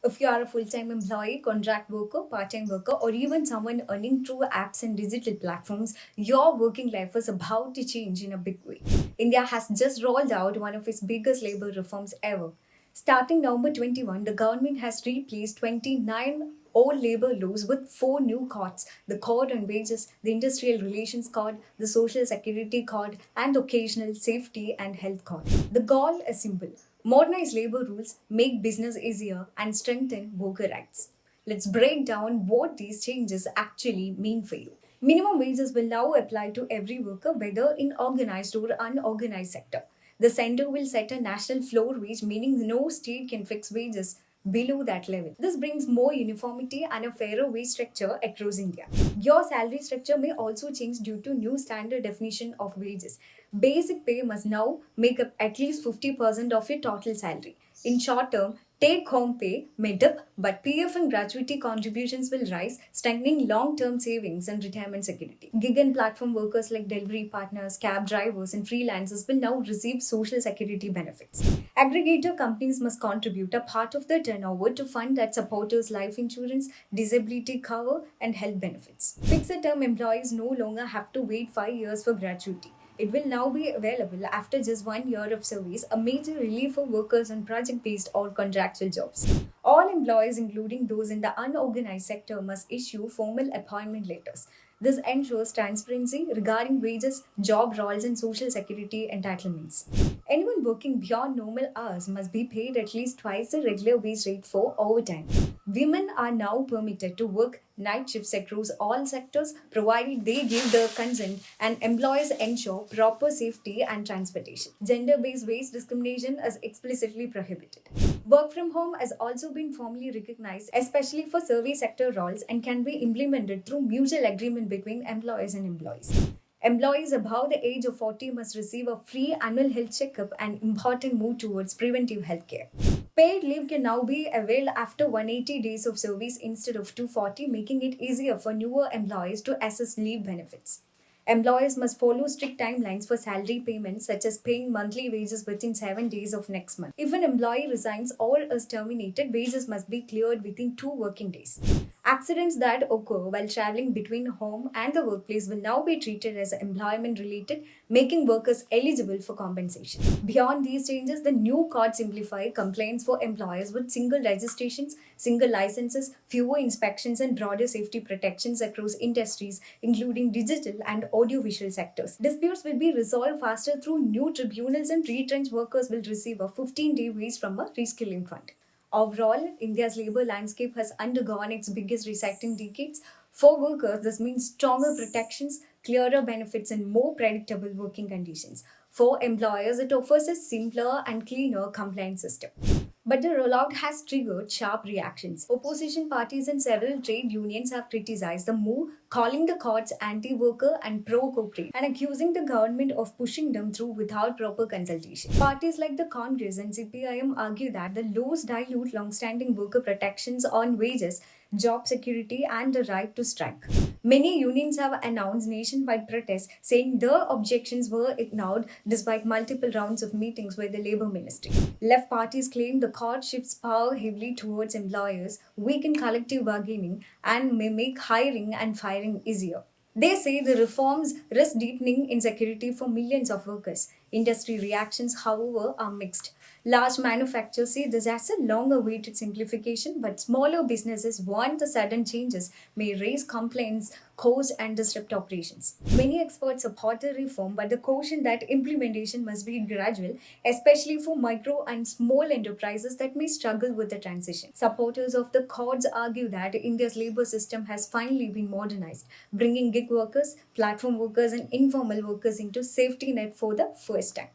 If you are a full-time employee, contract worker, part-time worker, or even someone earning through apps and digital platforms, your working life is about to change in a big way. India has just rolled out one of its biggest labor reforms ever. Starting November 21, the government has replaced 29 old labor laws with four new codes: the Code on Wages, the Industrial Relations Code, the Social Security Code, and the Occupational Safety and Health Code. The goal is simple: modernize labor rules, make business easier, and strengthen worker rights. Let's break down what these changes actually mean for you. Minimum wages will now apply to every worker, whether in organized or unorganized sector. The center will set a national floor wage, meaning no state can fix wages below that level. This brings more uniformity and a fairer wage structure across India. Your salary structure may also change due to new standard definition of wages. Basic pay must now make up at least 50% of your total salary. In short term, take home pay may dip, but PF and gratuity contributions will rise, strengthening long term savings and retirement security. Gig and platform workers like delivery partners, cab drivers, and freelancers will now receive social security benefits. Aggregator companies must contribute a part of their turnover to fund that supporters' life insurance, disability cover, and health benefits. Fixed term employees no longer have to wait 5 years for gratuity. It will now be available after just 1 year of service, a major relief for workers on project based or contractual jobs. All employees, including those in the unorganized sector, must issue formal appointment letters. This ensures transparency regarding wages, job roles, and social security entitlements. Anyone working beyond normal hours must be paid at least twice the regular wage rate for overtime. Women are now permitted to work night shifts across all sectors provided they give their consent and employers ensure proper safety and transportation. Gender based wage discrimination is explicitly prohibited. Work from home has also been formally recognized, especially for service sector roles, and can be implemented through mutual agreement between employers and employees. Employees above the age of 40 must receive a free annual health checkup, an important move towards preventive health care. Paid leave can now be availed after 180 days of service instead of 240, making it easier for newer employees to assess leave benefits. Employers must follow strict timelines for salary payments, such as paying monthly wages within 7 days of next month. If an employee resigns or is terminated, wages must be cleared within 2 working days. Accidents that occur while traveling between home and the workplace will now be treated as employment related, making workers eligible for compensation. Beyond these changes, the new code simplify complaints for employers with single registrations, single licenses, fewer inspections, and broader safety protections across industries, including digital and audiovisual sectors. Disputes will be resolved faster through new tribunals, and retrenched workers will receive a 15-day wage from a reskilling fund. Overall, India's labor landscape has undergone its biggest reset in decades. For workers, this means stronger protections, clearer benefits, and more predictable working conditions. For employers, it offers a simpler and cleaner compliance system. But the rollout has triggered sharp reactions. Opposition parties and several trade unions have criticized the move, calling the courts anti worker and pro corporate, and accusing the government of pushing them through without proper consultation. Parties like the Congress and CPIM argue that the laws dilute long standing worker protections on wages, job security, and the right to strike. Many unions have announced nationwide protests, saying their objections were ignored despite multiple rounds of meetings with the Labour Ministry. Left parties claim the court shifts power heavily towards employers, weaken collective bargaining, and may make hiring and firing easier. They say the reforms risk deepening insecurity for millions of workers. Industry reactions, however, are mixed. Large manufacturers see this as a long awaited simplification, but smaller businesses want the sudden changes may raise complaints, cost, and disrupt operations. Many experts support the reform, but the caution that implementation must be gradual, especially for micro and small enterprises that may struggle with the transition. Supporters of the codes argue that India's labor system has finally been modernized, bringing gig workers, platform workers, and informal workers into safety net for the first time.